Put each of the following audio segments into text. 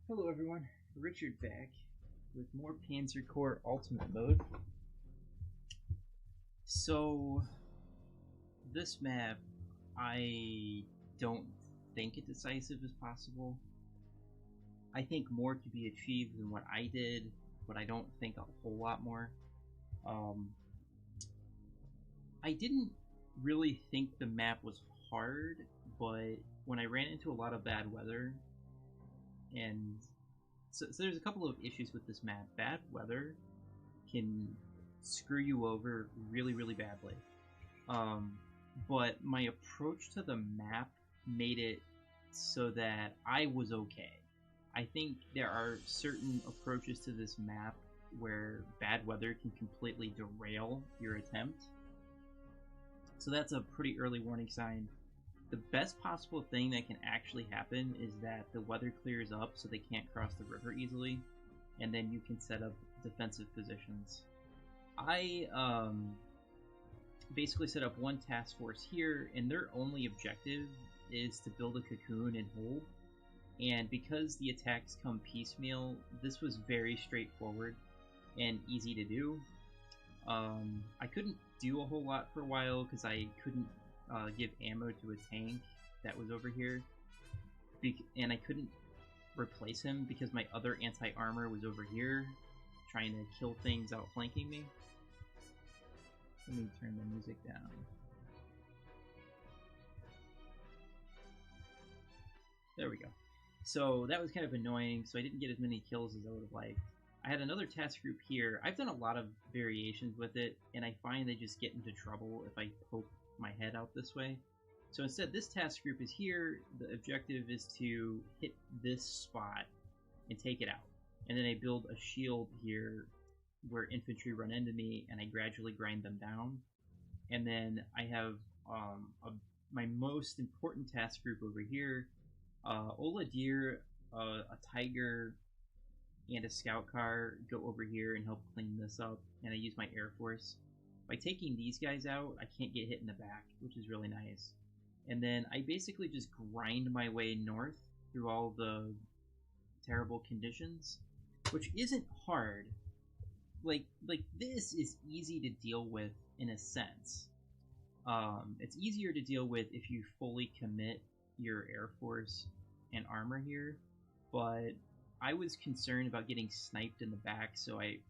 Hello everyone, Richard back with more Panzer Corps Ultimate Mode. So, this map, I don't think it's decisive as possible. I think more could be achieved than what I did, but I don't think a whole lot more. I didn't really think the map was hard, but when I ran into a lot of bad weather, and so there's a couple of issues with this map. Bad weather can screw you over really, really badly. But my approach to the map made it so that I was okay. I think there are certain approaches to this map where bad weather can completely derail your attempt. So that's a pretty early warning sign. The best possible thing that can actually happen is that the weather clears up so they can't cross the river easily, and then you can set up defensive positions. I basically set up one task force here, and their only objective is to build a cocoon and hold. And because the attacks come piecemeal, this was very straightforward and easy to do. I couldn't do a whole lot for a while because I couldn't give ammo to a tank that was over here, and I couldn't replace him because my other anti-armor was over here trying to kill things outflanking me. Let me turn the music down. There we go. So that was kind of annoying, so I didn't get as many kills as I would have liked. I had another task group here. I've done a lot of variations with it, and I find they just get into trouble if I poke my head out this way. So instead, this task group is here. The objective is to hit this spot and take it out. And then I build a shield here where infantry run into me, and I gradually grind them down. And then I have my most important task group over here. Ola Deer, a Tiger, and a scout car go over here and help clean this up, and I use my Air Force. By taking these guys out, I can't get hit in the back, which is really nice. And then I basically just grind my way north through all the terrible conditions, which isn't hard. Like this is easy to deal with in a sense. It's easier to deal with if you fully commit your Air Force and armor here, but I was concerned about getting sniped in the back, so I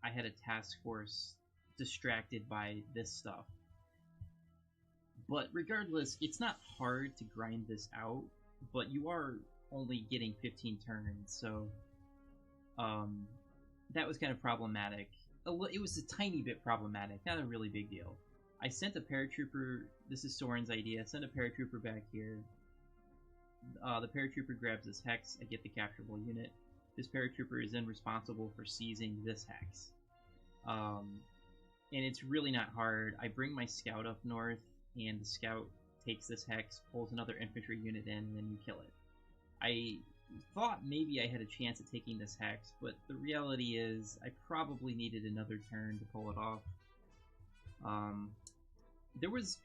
had a task force distracted by this stuff. But regardless, it's not hard to grind this out, but you are only getting 15 turns, so that was kind of problematic. It was a tiny bit problematic, not a really big deal. I sent a paratrooper, this is Soren's idea, send a paratrooper back here. The paratrooper grabs this hex, I get the capturable unit. This paratrooper is then responsible for seizing this hex. And it's really not hard. I bring my scout up north, and the scout takes this hex, pulls another infantry unit in, and then you kill it. I thought maybe I had a chance at taking this hex, but the reality is I probably needed another turn to pull it off. There was,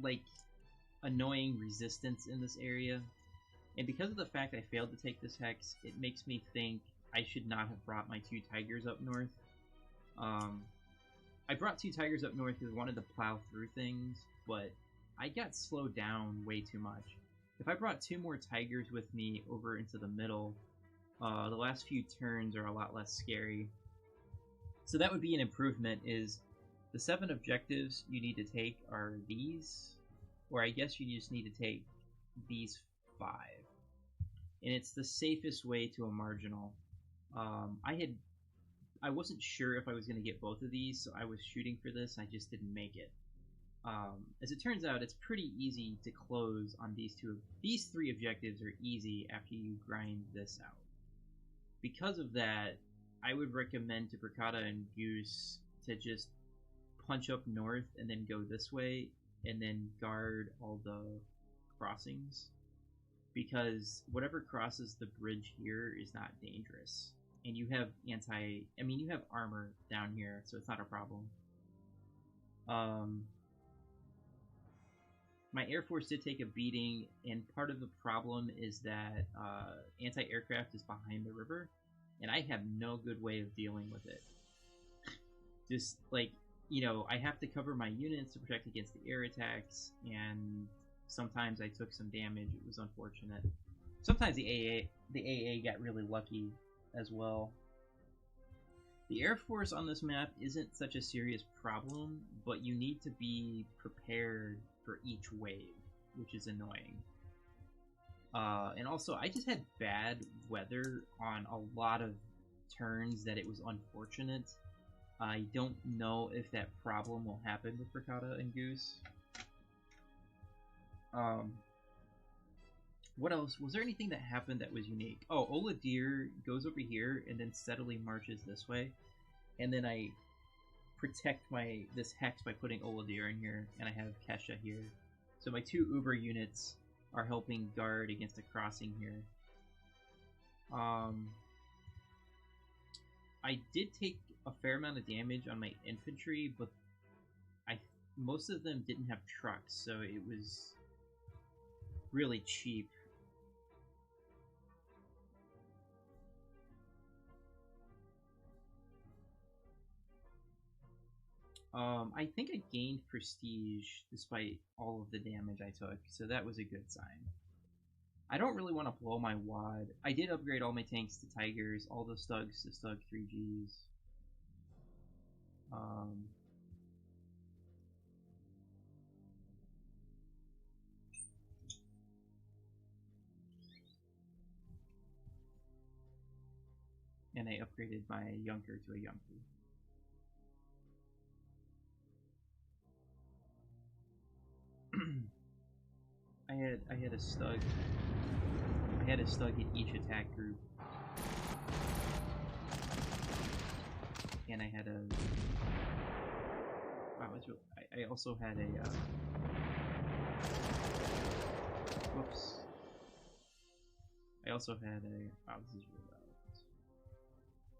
like, annoying resistance in this area, and because of the fact I failed to take this hex, it makes me think I should not have brought my two Tigers up north. I brought two Tigers up north because I wanted to plow through things, but I got slowed down way too much. If I brought two more Tigers with me over into the middle, the last few turns are a lot less scary. So that would be an improvement, is the 7 objectives you need to take are these, or I guess you just need to take these 5. And it's the safest way to a marginal. I wasn't sure if I was going to get both of these, so I was shooting for this, and I just didn't make it. As it turns out, it's pretty easy to close on these two. These 3 objectives are easy after you grind this out. Because of that, I would recommend to Bricata and Goose to just punch up north and then go this way, and then guard all the crossings, because whatever crosses the bridge here is not dangerous, and you have you have armor down here, so it's not a problem. my Air Force did take a beating, and part of the problem is that anti-aircraft is behind the river, and I have no good way of dealing with it. Just, like, you know, I have to cover my units to protect against the air attacks, and sometimes I took some damage. It was unfortunate. Sometimes the AA got really lucky as well. The Air Force on this map isn't such a serious problem, but you need to be prepared for each wave, which is annoying. And also, I just had bad weather on a lot of turns that it was unfortunate. I don't know if that problem will happen with Ricotta and Goose. What else? Was there anything that happened that was unique? Oh, Ola Deer goes over here and then steadily marches this way. And then I protect this hex by putting Ola Deer in here, and I have Kesha here. So my 2 Uber units are helping guard against a crossing here. I did take a fair amount of damage on my infantry, but most of them didn't have trucks, so it was really cheap. I think I gained prestige despite all of the damage I took, so that was a good sign. I don't really want to blow my wad. I did upgrade all my tanks to Tigers, all the Stugs to Stug 3Gs. And I upgraded my Yunker to a Yunker. I had a Stug. I had a Stug in each attack group. And I had a... Wow, it's really... I also had a... Whoops. I also had a... Wow, this is really loud.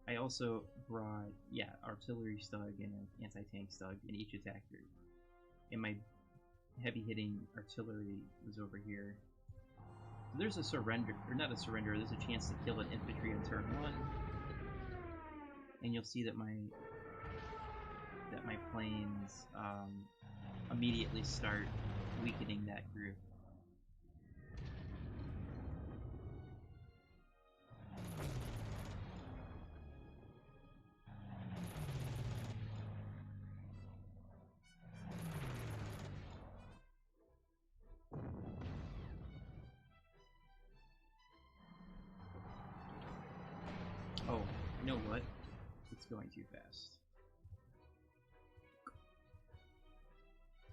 I also brought, yeah, Artillery Stug and an Anti-Tank Stug in each attack group. And my heavy-hitting artillery was over here. So there's a surrender, or not a surrender, there's a chance to kill an infantry on turn 1. And you'll see that my planes immediately start weakening that group. Oh, you know what? It's going too fast.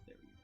There we go.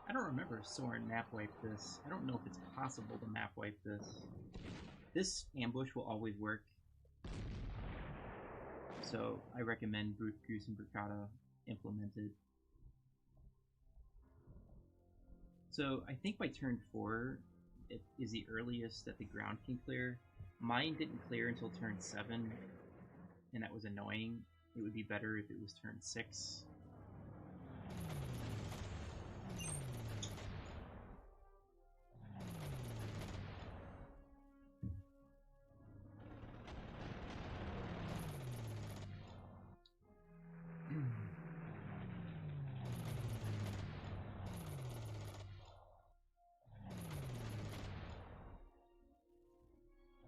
I don't remember if Soren map wiped this. I don't know if it's possible to map wipe this. This ambush will always work. So I recommend Goose and Briccata implemented. So I think by turn 4 it is the earliest that the ground can clear. Mine didn't clear until turn 7, and that was annoying. It would be better if it was turn 6.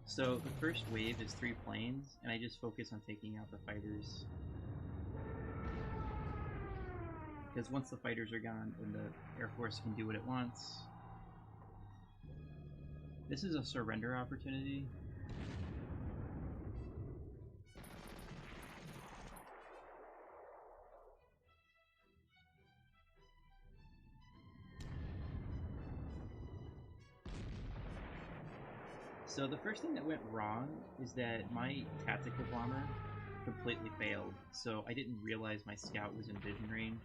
So the first wave is 3 planes, and I just focus on taking out the fighters. Because once the fighters are gone, then the Air Force can do what it wants. This is a surrender opportunity. So the first thing that went wrong is that my tactical bomber completely failed, so I didn't realize my scout was in vision range.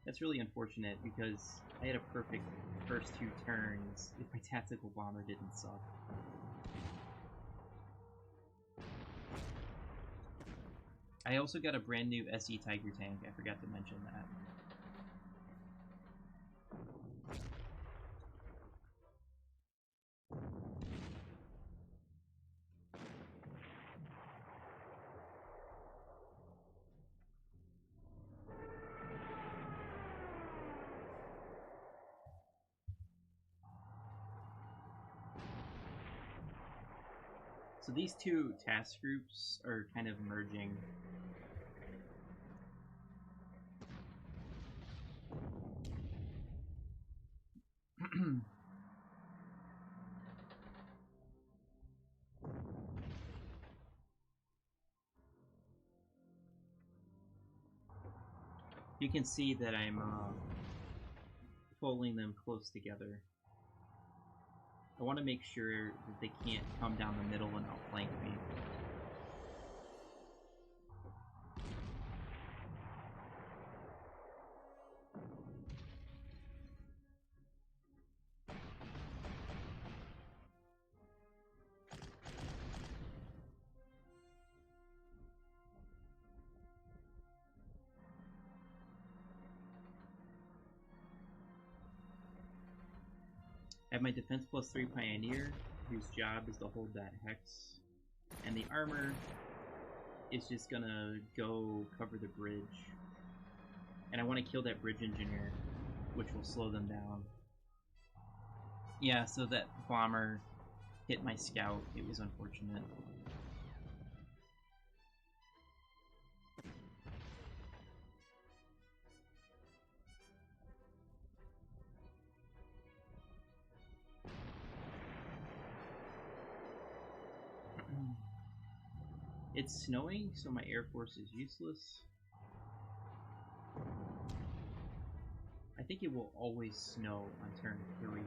That's really unfortunate because I had a perfect first 2 turns if my tactical bomber didn't suck. I also got a brand new SE Tiger tank, I forgot to mention that. So these 2 task groups are kind of merging. You can see that I'm pulling them close together. I want to make sure that they can't come down the middle and outflank me. I have my defense +3 Pioneer, whose job is to hold that hex, and the armor is just gonna go cover the bridge. And I want to kill that bridge engineer, which will slow them down. Yeah, so that bomber hit my scout. It was unfortunate. It's snowing, so my Air Force is useless. I think it will always snow on turn 3.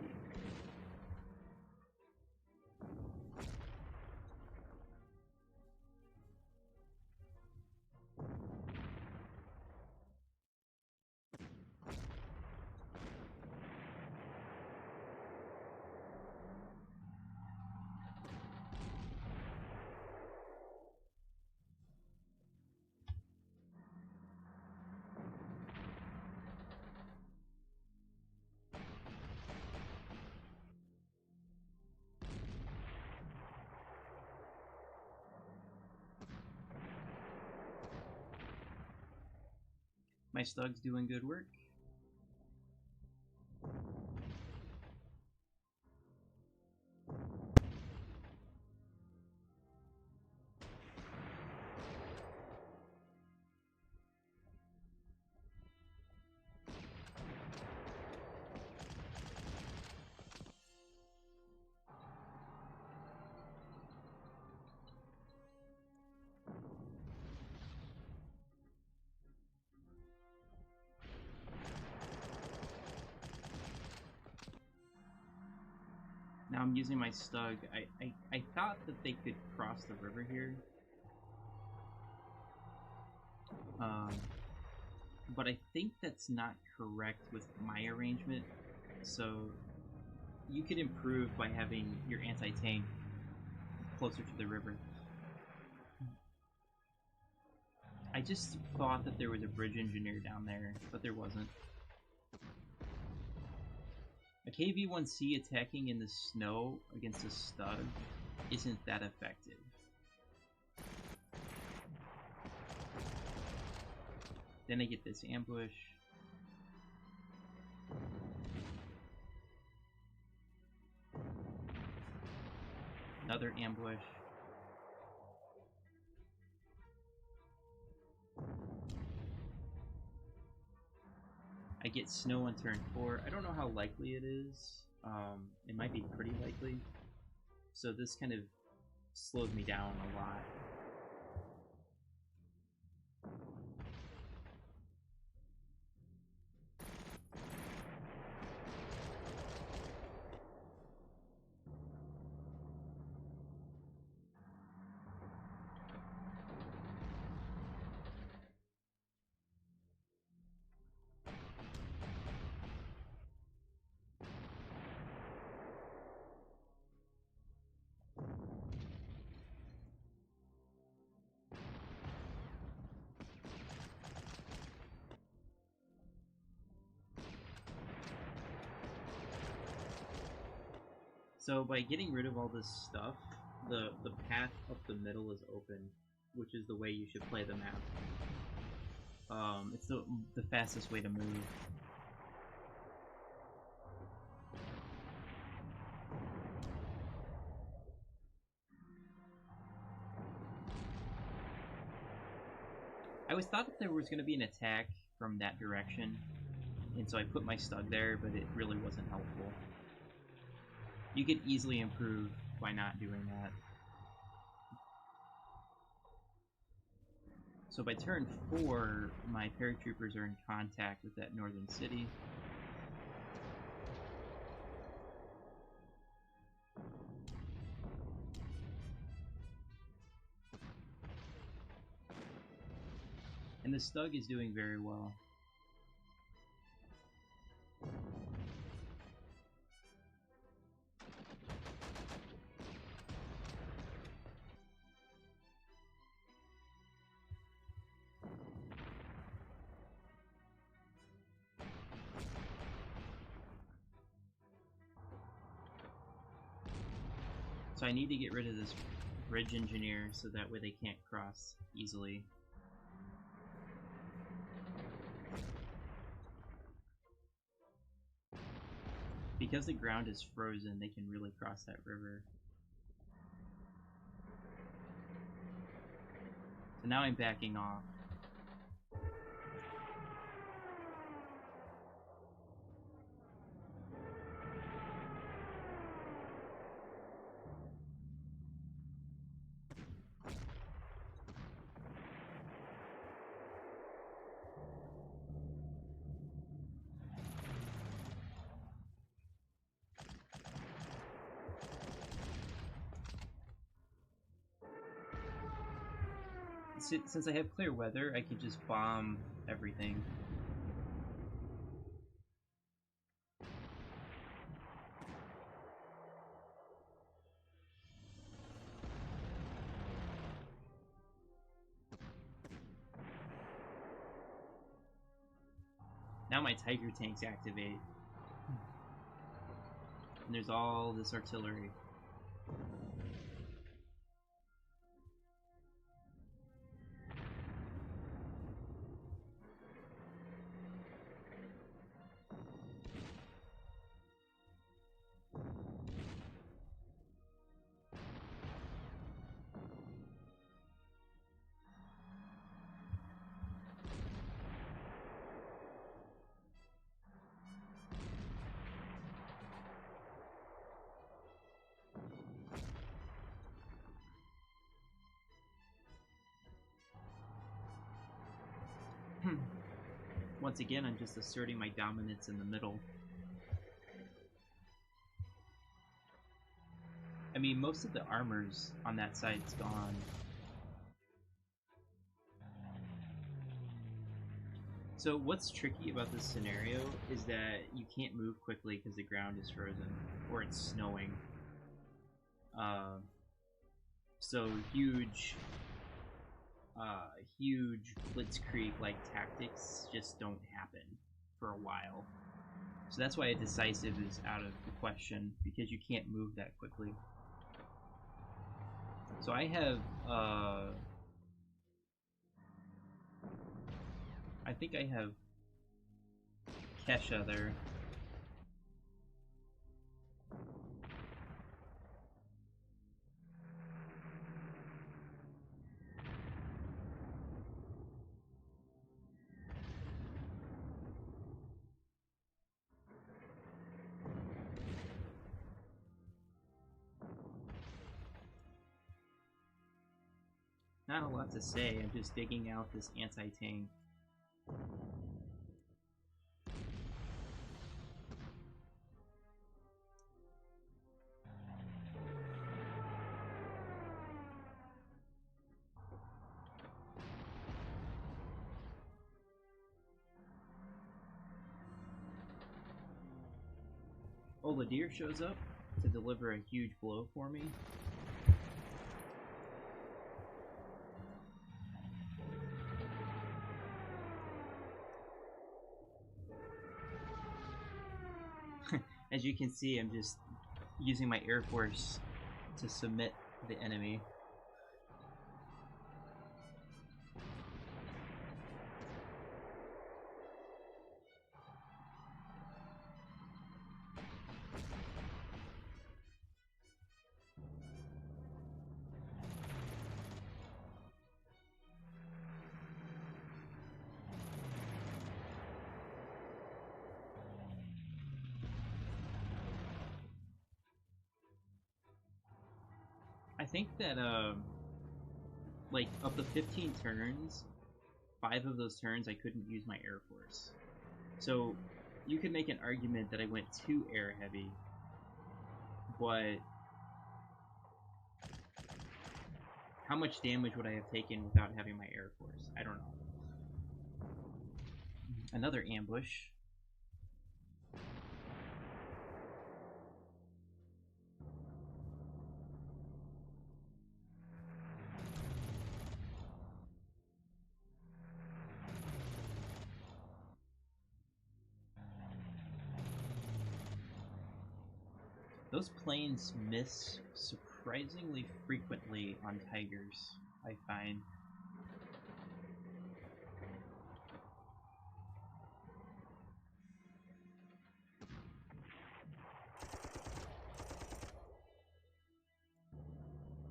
My Stug's doing good work. Now I'm using my Stug. I thought that they could cross the river here. But I think that's not correct with my arrangement. So you could improve by having your anti-tank closer to the river. I just thought that there was a bridge engineer down there, but there wasn't. A KV-1C attacking in the snow against a Stug isn't that effective. Then I get this ambush. Another ambush. I get snow on turn 4. I don't know how likely it is. It might be pretty likely. so this kind of slows me down a lot. So by getting rid of all this stuff, the path up the middle is open, which is the way you should play the map. It's the fastest way to move. I always thought that there was going to be an attack from that direction, and so I put my stug there, but it really wasn't helpful. You could easily improve by not doing that. So by turn 4, my paratroopers are in contact with that northern city. And the stug is doing very well. So I need to get rid of this bridge engineer so that way they can't cross easily. Because the ground is frozen, they can really cross that river. So now I'm backing off. Since I have clear weather, I can just bomb everything. Now my Tiger tanks activate. And there's all this artillery. Once again, I'm just asserting my dominance in the middle. I mean, most of the armor's on that side's gone. So what's tricky about this scenario is that you can't move quickly because the ground is frozen, or it's snowing. So huge blitzkrieg-like tactics just don't happen for a while. So that's why a decisive is out of the question, because you can't move that quickly. So I have, I think I have Kesha there. Not a lot to say, I'm just digging out this anti-tank. Oh, the deer shows up to deliver a huge blow for me. As you can see, I'm just using my Air Force to submit the enemy. I think that, like, of the 15 turns, 5 of those turns I couldn't use my Air Force. So, you could make an argument that I went too air heavy, but how much damage would I have taken without having my Air Force? I don't know. Another ambush. Those planes miss surprisingly frequently on Tigers, I find.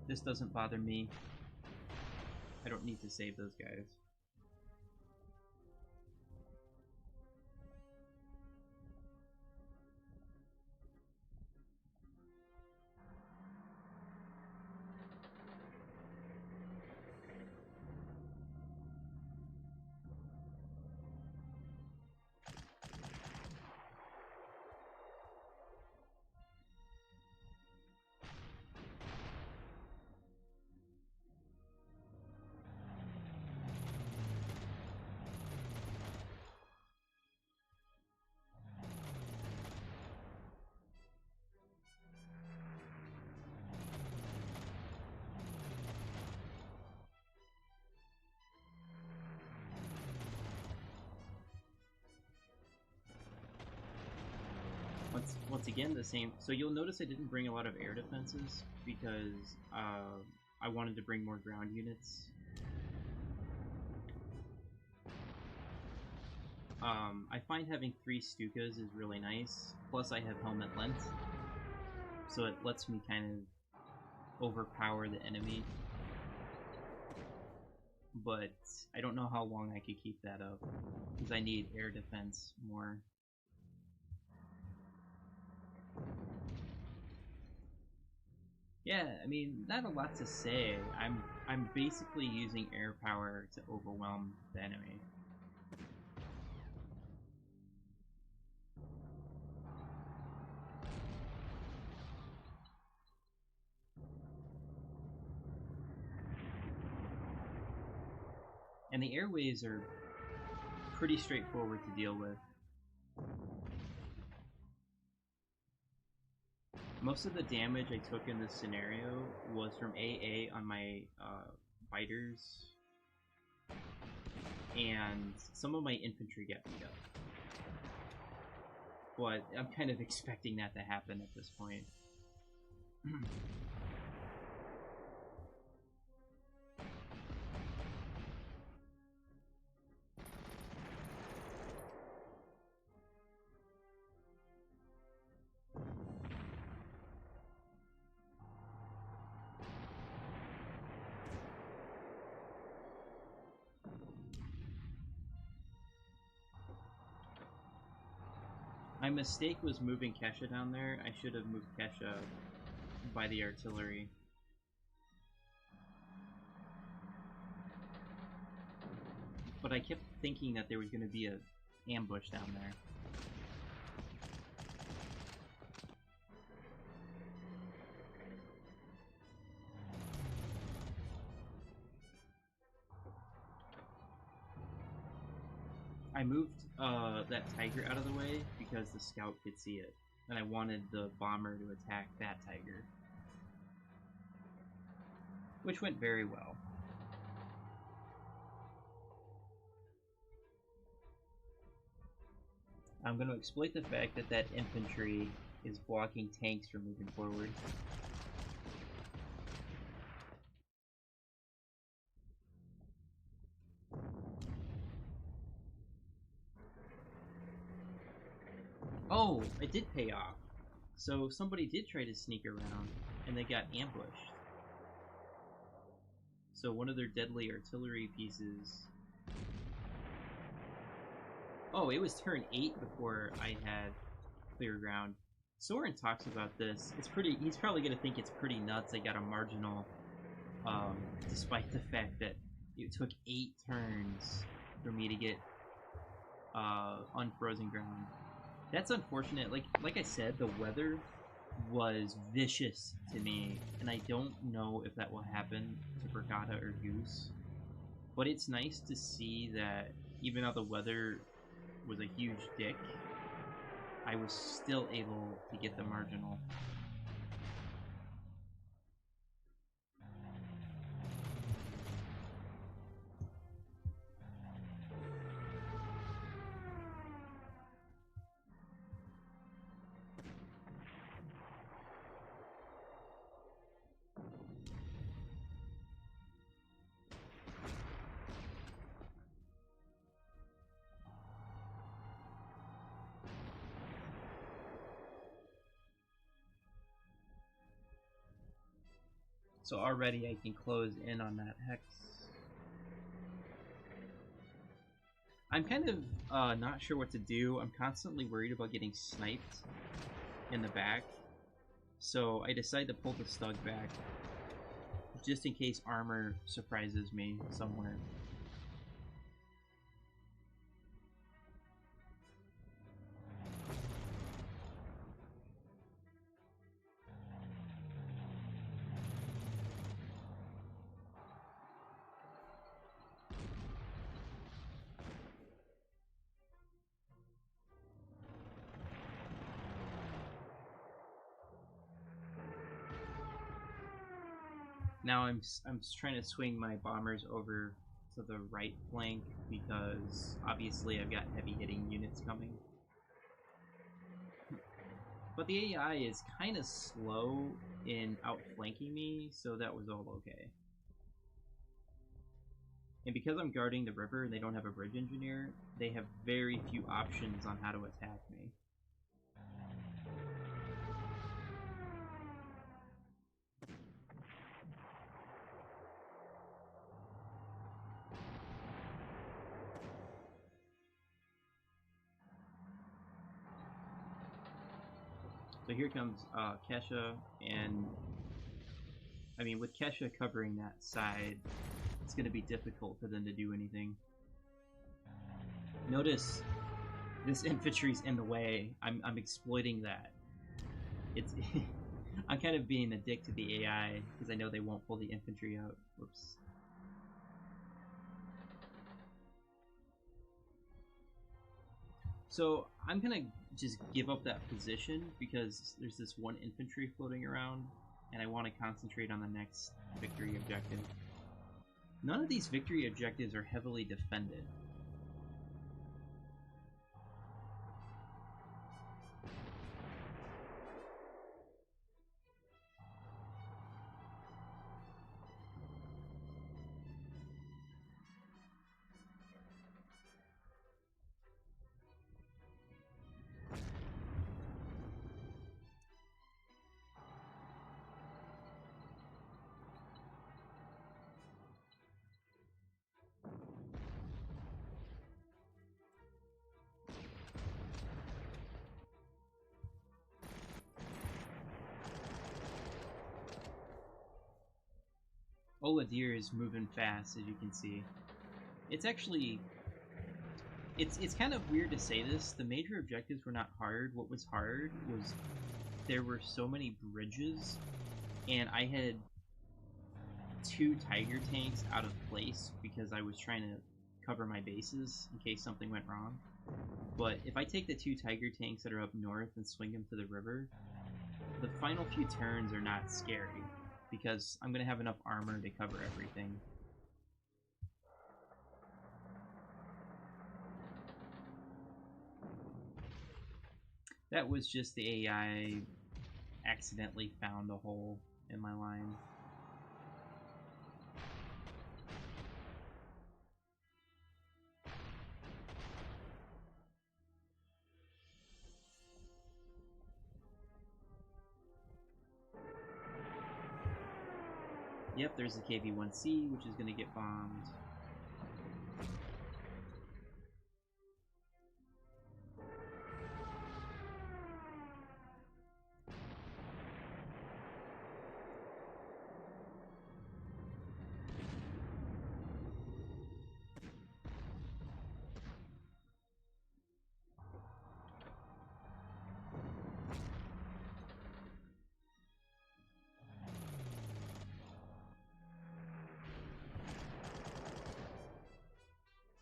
This doesn't bother me. I don't need to save those guys. Once again, the same. So you'll notice I didn't bring a lot of air defenses because I wanted to bring more ground units. I find having 3 Stukas is really nice. Plus, I have helmet length, so it lets me kind of overpower the enemy. But I don't know how long I could keep that up because I need air defense more. Yeah, I mean, not a lot to say. I'm basically using air power to overwhelm the enemy. And the airways are pretty straightforward to deal with. Most of the damage I took in this scenario was from AA on my fighters, and some of my infantry got beat up. But I'm kind of expecting that to happen at this point. My mistake was moving Kesha down there. I should have moved Kesha by the artillery. but I kept thinking that there was going to be a ambush down there. I moved that tiger out of the way because the scout could see it, and I wanted the bomber to attack that tiger, which went very well. I'm going to exploit the fact that that infantry is blocking tanks from moving forward. Oh, it did pay off. So somebody did try to sneak around, and they got ambushed. So one of their deadly artillery pieces... Oh, it was turn 8 before I had clear ground. Soren talks about this. It's pretty... He's probably going to think it's pretty nuts. They got a marginal, despite the fact that it took 8 turns for me to get unfrozen ground. That's unfortunate. Like I said, the weather was vicious to me, and I don't know if that will happen to Brigada or Goose. But it's nice to see that even though the weather was a huge dick, I was still able to get the marginal. So already I can close in on that hex. I'm kind of not sure what to do. I'm constantly worried about getting sniped in the back. So I decide to pull the Stug back, just in case armor surprises me somewhere. Now I'm trying to swing my bombers over to the right flank because obviously I've got heavy hitting units coming. But the AI is kind of slow in outflanking me, so that was all okay. And because I'm guarding the river and they don't have a bridge engineer, they have very few options on how to attack me. So here comes Kesha, and I mean, with Kesha covering that side, it's going to be difficult for them to do anything. Notice this infantry's in the way. I'm exploiting that. It's I'm kind of being a dick to the AI because I know they won't pull the infantry out. Whoops. So I'm gonna just give up that position because there's this one infantry floating around, and I want to concentrate on the next victory objective. None of these victory objectives are heavily defended. Oladir is moving fast, as you can see. It's actually... It's kind of weird to say this. The major objectives were not hard. What was hard was there were so many bridges, and I had 2 Tiger tanks out of place because I was trying to cover my bases in case something went wrong. But if I take the 2 Tiger tanks that are up north and swing them to the river, the final few turns are not scary because I'm going to have enough armor to cover everything. That was just the AI accidentally found a hole in my line. Yep, there's the KV-1C, which is going to get bombed.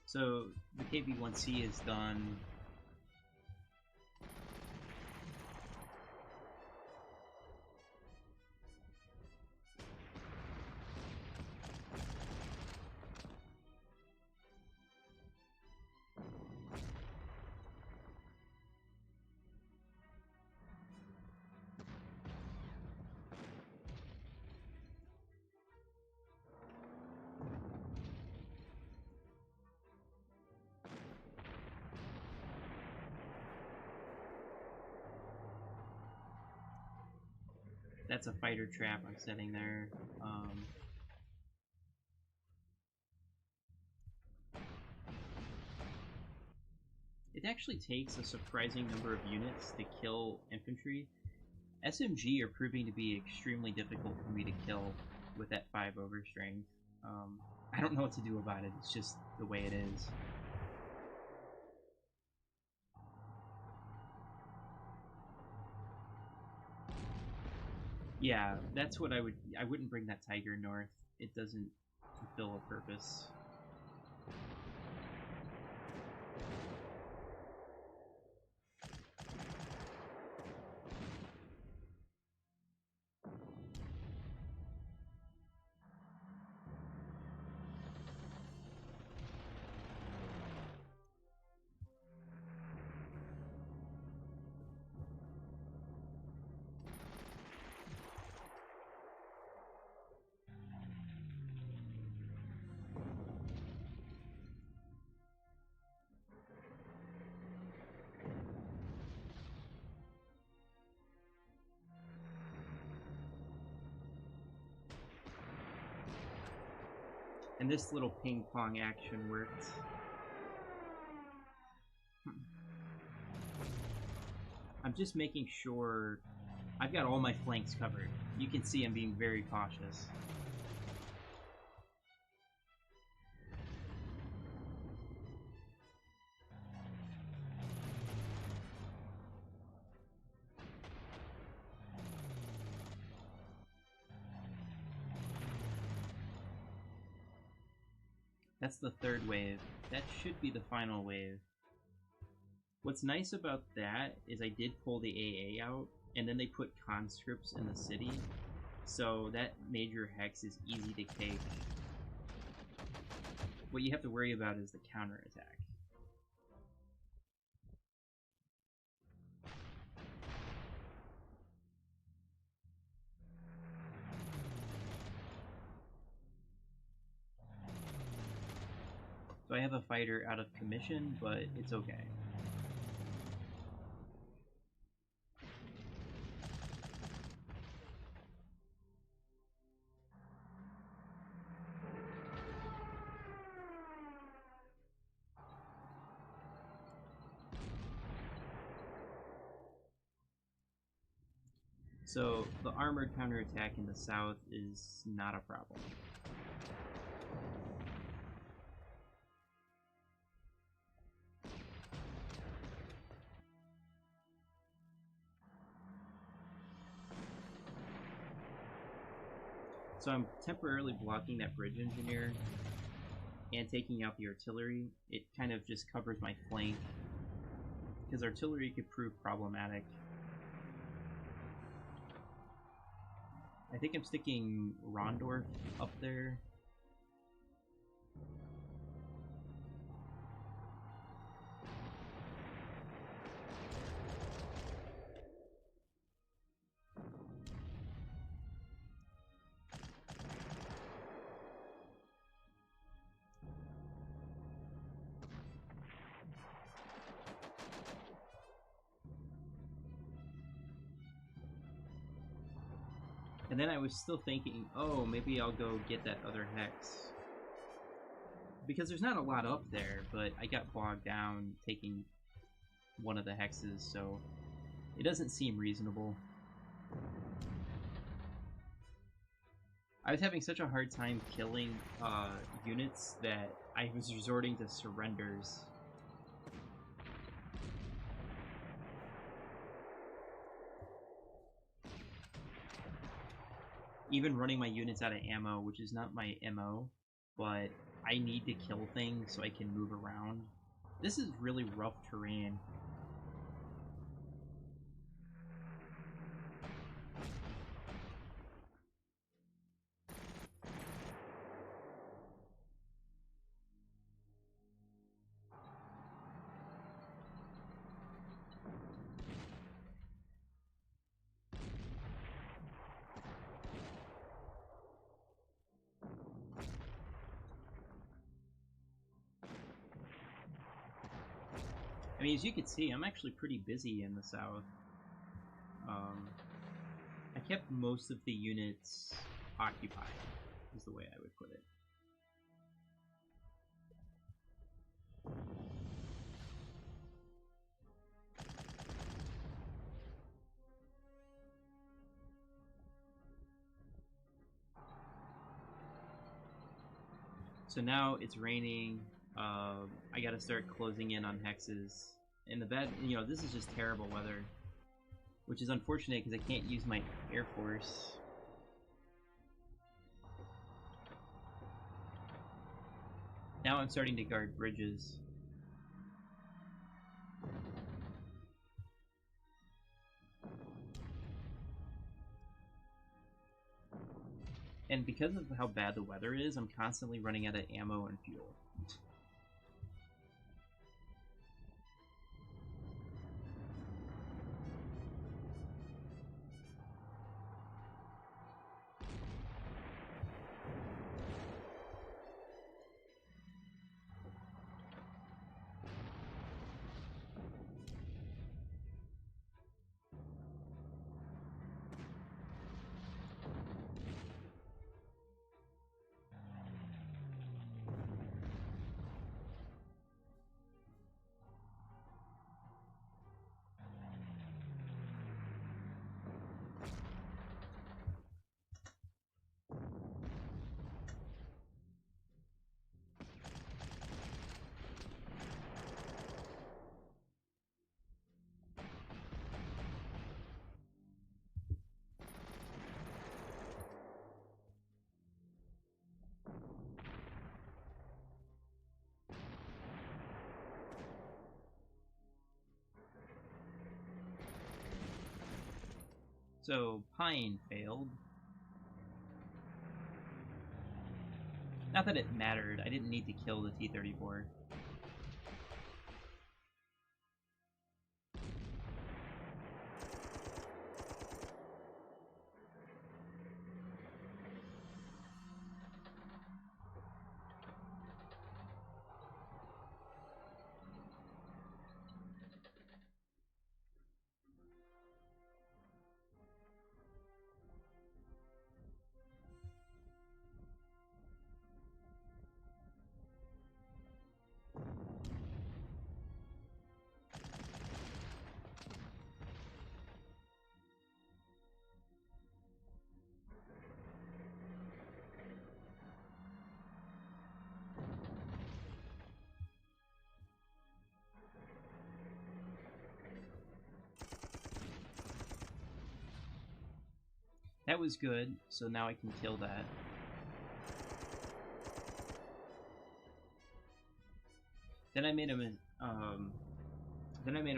So the KV-1C is done. That's a fighter trap I'm setting there. It actually takes a surprising number of units to kill infantry. SMG are proving to be extremely difficult for me to kill with that 5 overstrength. I don't know what to do about it, it's just the way it is. Yeah, that's what I wouldn't bring that Tiger north. It doesn't fulfill a purpose. And this little ping-pong action worked. I'm just making sure I've got all my flanks covered. You can see I'm being very cautious. That's the 3rd wave. That should be the final wave. What's nice about that is I did pull the AA out, and then they put conscripts in the city, so that major hex is easy to take. What you have to worry about is the counterattack. So I have a fighter out of commission, but it's okay. So the armored counterattack in the south is not a problem. So I'm temporarily blocking that bridge engineer and taking out the artillery. It kind of just covers my flank, because artillery could prove problematic. I think I'm sticking Rondorf up there. And then I was still thinking, oh, maybe I'll go get that other hex. Because there's not a lot up there, but I got bogged down taking one of the hexes, so it doesn't seem reasonable. I was having such a hard time killing units that I was resorting to surrenders. Even running my units out of ammo, which is not my MO, but I need to kill things so I can move around. This is really rough terrain. I mean, as you can see, I'm actually pretty busy in the south. I kept most of the units occupied, is the way I would put it. So now it's raining. I gotta start closing in on hexes. And the bad, you know, this is just terrible weather. Which is unfortunate because I can't use my Air Force. Now I'm starting to guard bridges. And because of how bad the weather is, I'm constantly running out of ammo and fuel. So, Pine failed. Not that it mattered, I didn't need to kill the T-34. That was good, so now I can kill that. Then I made a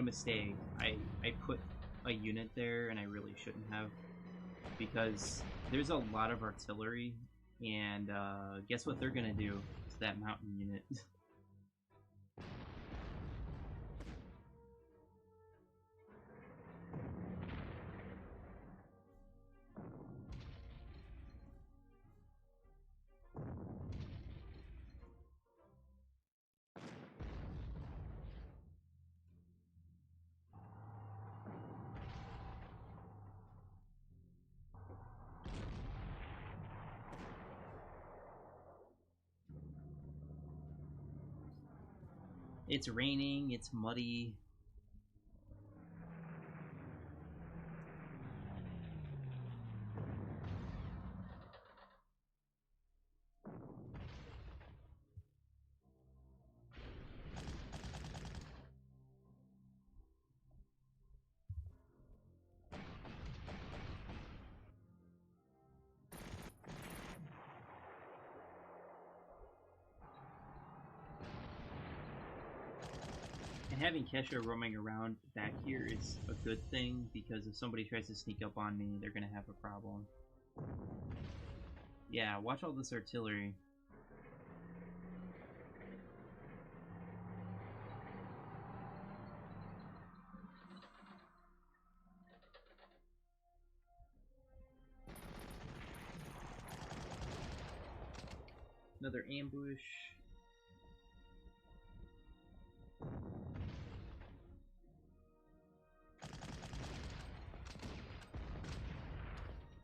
mistake. I put a unit there, and I really shouldn't have, because there's a lot of artillery, and guess what they're gonna do to that mountain unit? It's raining, it's muddy. Having Kesha roaming around back here is a good thing, because if somebody tries to sneak up on me, they're gonna have a problem. Yeah, watch all this artillery. Another ambush.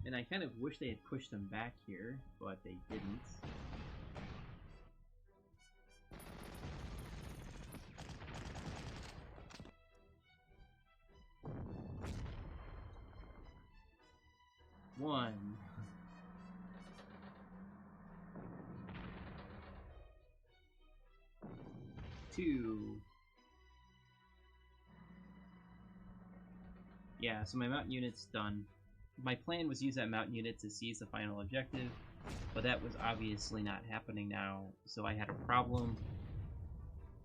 And I kind of wish they had pushed them back here, but they didn't. One. Two. Yeah, so my mountain unit's done. My plan was use that mountain unit to seize the final objective, but that was obviously not happening now, so I had a problem.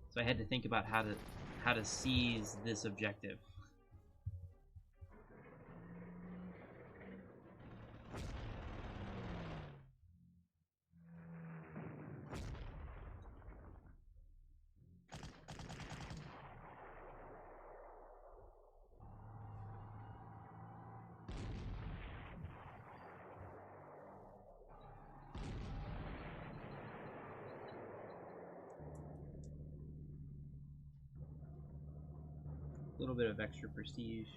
So I had to think about how to seize this objective. A little bit of extra prestige.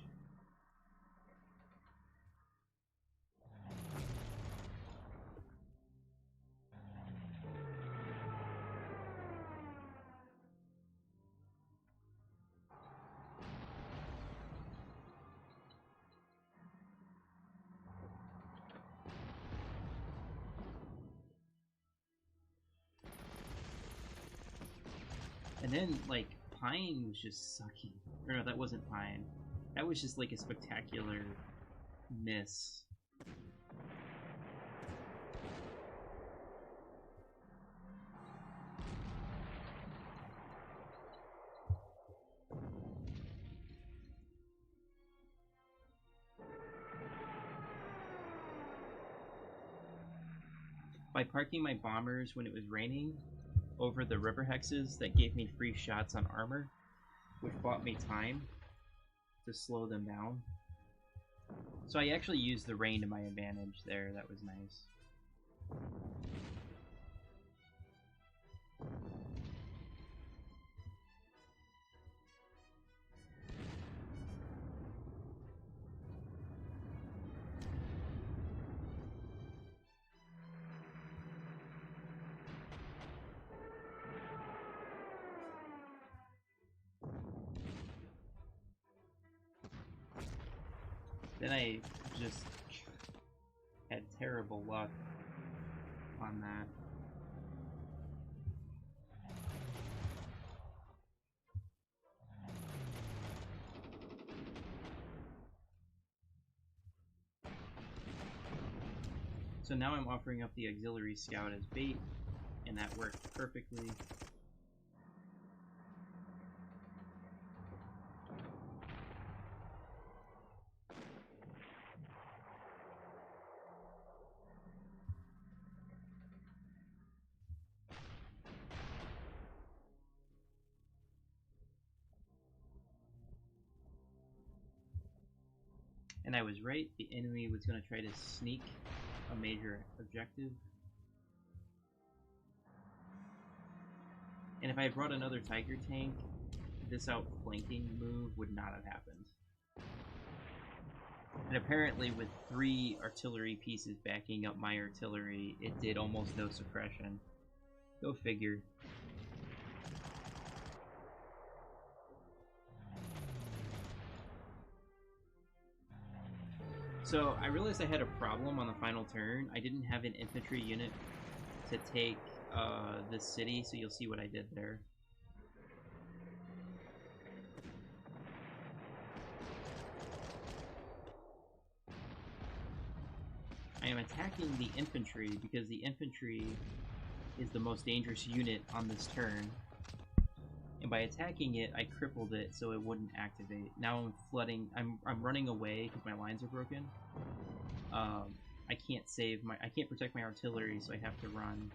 And then, like, Pine was just sucking. Or no, that wasn't Pine. That was just, like, a spectacular miss. By parking my bombers when it was raining over the river hexes, that gave me free shots on armor, which bought me time to slow them down. So I actually used the rain to my advantage there. That was nice. Then I just had terrible luck on that. So now I'm offering up the auxiliary scout as bait, and that worked perfectly. And I was right, the enemy was going to try to sneak a major objective. And if I had brought another Tiger tank, this outflanking move would not have happened. And apparently with 3 artillery pieces backing up my artillery, it did almost no suppression. Go figure. So I realized I had a problem on the final turn. I didn't have an infantry unit to take this city, so you'll see what I did there. I am attacking the infantry because the infantry is the most dangerous unit on this turn. And by attacking it, I crippled it so it wouldn't activate. Now I'm flooding. I'm running away because my lines are broken. I can't protect my artillery, so I have to run.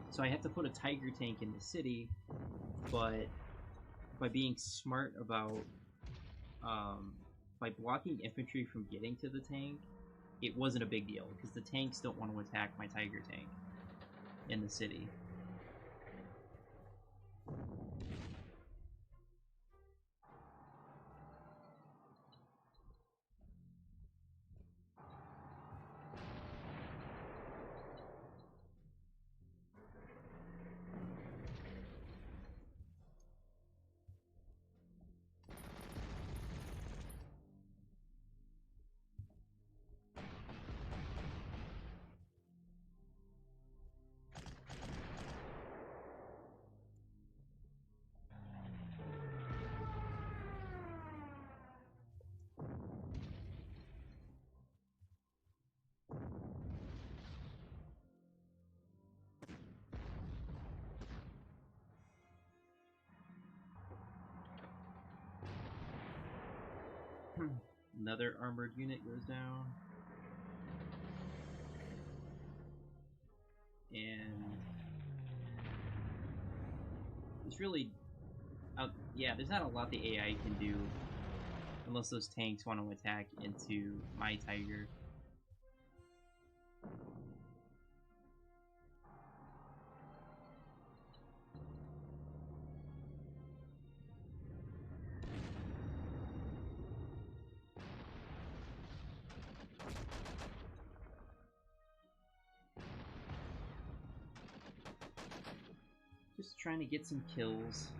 So I have to put a Tiger tank in the city, but by being smart about by blocking infantry from getting to the tank, it wasn't a big deal because the tanks don't want to attack my Tiger tank in the city. Another armored unit goes down. And it's really, yeah, there's not a lot the AI can do unless those tanks want to attack into my Tiger. Just trying to get some kills.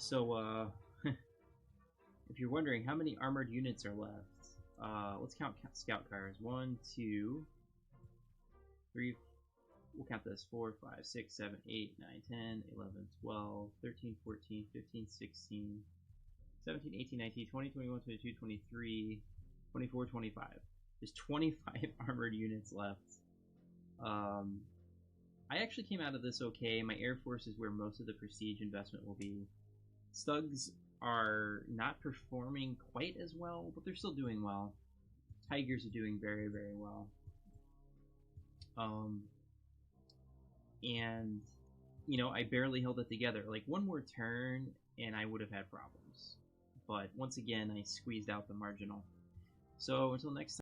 So, if you're wondering how many armored units are left, let's count scout cars. 1, 2, 3, we'll count this. 4, 5, 6, 7, 8, 9, 10, 11, 12, 13, 14, 15, 16, 17, 18, 19, 20, 21, 22, 23, 24, 25. There's 25 armored units left. I actually came out of this okay. My Air Force is where most of the prestige investment will be. Stugs are not performing quite as well, but they're still doing well. Tigers are doing very, very well. And, you know, I barely held it together. Like, one more turn, and I would have had problems. But once again, I squeezed out the marginal. So, until next time.